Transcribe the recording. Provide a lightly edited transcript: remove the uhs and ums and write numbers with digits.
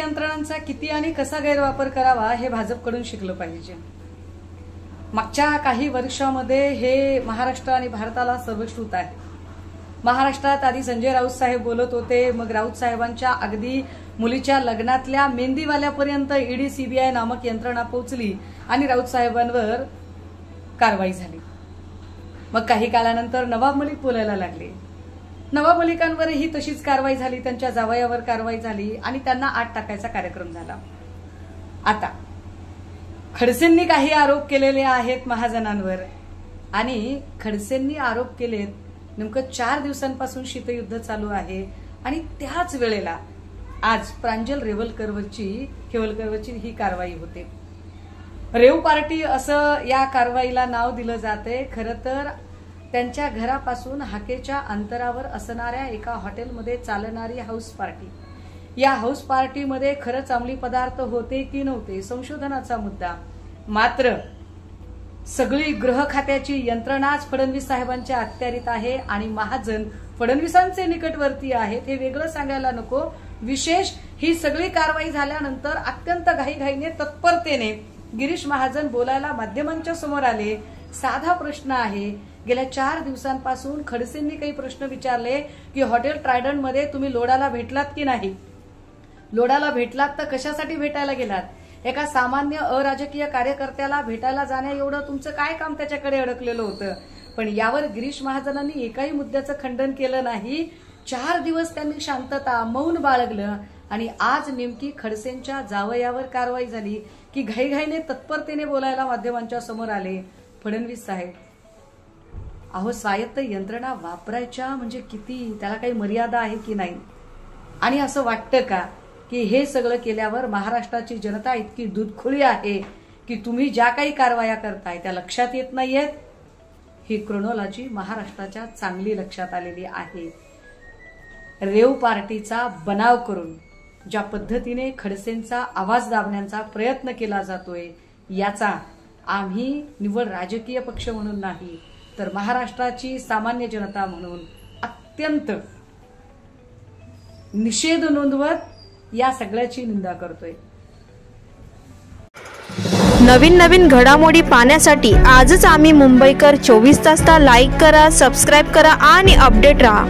यंत्रणांचा किती आणि कसा गैरवापर करावा हे भाजपकडून शिकलं पाहिजे। मागच्या काही वर्षांमध्ये हे महाराष्ट्र आणि भारताला सर्वश्रुत आहे। महाराष्ट्रात आधी संजय राऊत साहेब बोलत होते, मग राऊत साहेबांच्या अगदी मुलीच्या लग्नातल्या मेहंदीवाल्यापर्यंत ईडी सीबीआय नामक यंत्रणा पोहोचली आणि राऊत साहेबांवर कारवाई झाली। मग काही काळानंतर नवाब मलिक बोलायला लागले, नवाब मलिकांवरही तशीच कारवाई झाली, त्यांच्या जावयावर कारवाई झाली आणि त्यांना आत टाकायचा कार्यक्रम झाला। आता खडसेंनी काही आरोप केलेले आहेत महाजनांवर आणि खडसेंनी आरोप केलेत, नेमकं 4 दिवसांपासून शीतयुद्ध चालू आहे आणि त्याच वेळेला आज प्रांजल खेवलकरवरची ही कारवाई होते। रेव पार्टी असं या कारवाईला नाव दिलं जाते। खरं तर त्यांच्या घरापासून हाकेच्या अंतरावर असणाऱ्या एका हॉटेलमध्ये चालणारी हाऊस पार्टी, या हाऊस पार्टीमध्ये खरंच अंमली पदार्थ होते की नव्हते संशोधनाचा मुद्दा। मात्र सगळी गृह खात्याची यंत्रणाच फडणवीस साहेबांच्या अखत्यारीत आहे आणि महाजन फडणवीसांचे निकटवर्ती आहेत, हे वेगळं सांगायला नको। विशेष ही सगळी कारवाई झाल्यानंतर अत्यंत घाईघाईने तत्परतेने गिरीश महाजन बोलायला माध्यमांच्या समोर आले। साधा प्रश्न आहे, गेल्या 4 दिवसांपासून खडसेंनी काही प्रश्न विचारले की हॉटेल ट्रायडंट मध्ये तुम्ही लोडाला भेटलात की नाही, लोडाला भेटलात तर कशासाठी भेटायला गेलात, एका सामान्य अराजकीय कार्यकर्त्याला भेटायला जाण्या एवढं तुमचं काय काम त्याच्याकडे अडकलेलं होतं। पण यावर गिरीश महाजनांनी एकाही मुद्द्याचं खंडन केलं नाही। 4 दिवस त्यांनी शांतता मौन बाळगलं आणि आज नेमकी खडसेंच्या जावयावर कारवाई झाली की घाईघाईने तत्परतेने बोलायला माध्यमांच्या समोर आले फडणवीस साहेब। अहो, स्वायत्त यंत्रणा वापरायच्या म्हणजे किती, त्याला काही मर्यादा आहे की नाही? आणि असं वाटतं का की हे सगळं केल्यावर महाराष्ट्राची जनता इतकी दूधखोळी आहे की तुम्ही ज्या काही कारवाया करताय त्या लक्षात येत नाहीयेत? ही क्रोनॉलॉजी महाराष्ट्राच्या चांगली लक्षात आलेली आहे। रेव पार्टीचा बनाव करून ज्या पद्धतीने खडसेंचा आवाज दाबण्याचा प्रयत्न केला जातोय, याचा आम्ही निव्वळ राजकीय पक्ष म्हणून नाही तर महाराष्ट्राची सामान्य जनता म्हणून अत्यंत निषेध नोंदवत या सगळ्याची निंदा करतोय। नवीन घडामोडी पाहण्यासाठी आजच आम्ही मुंबईकर 24 तासला लाईक करा, सबस्क्राईब करा आणि अपडेट रहा।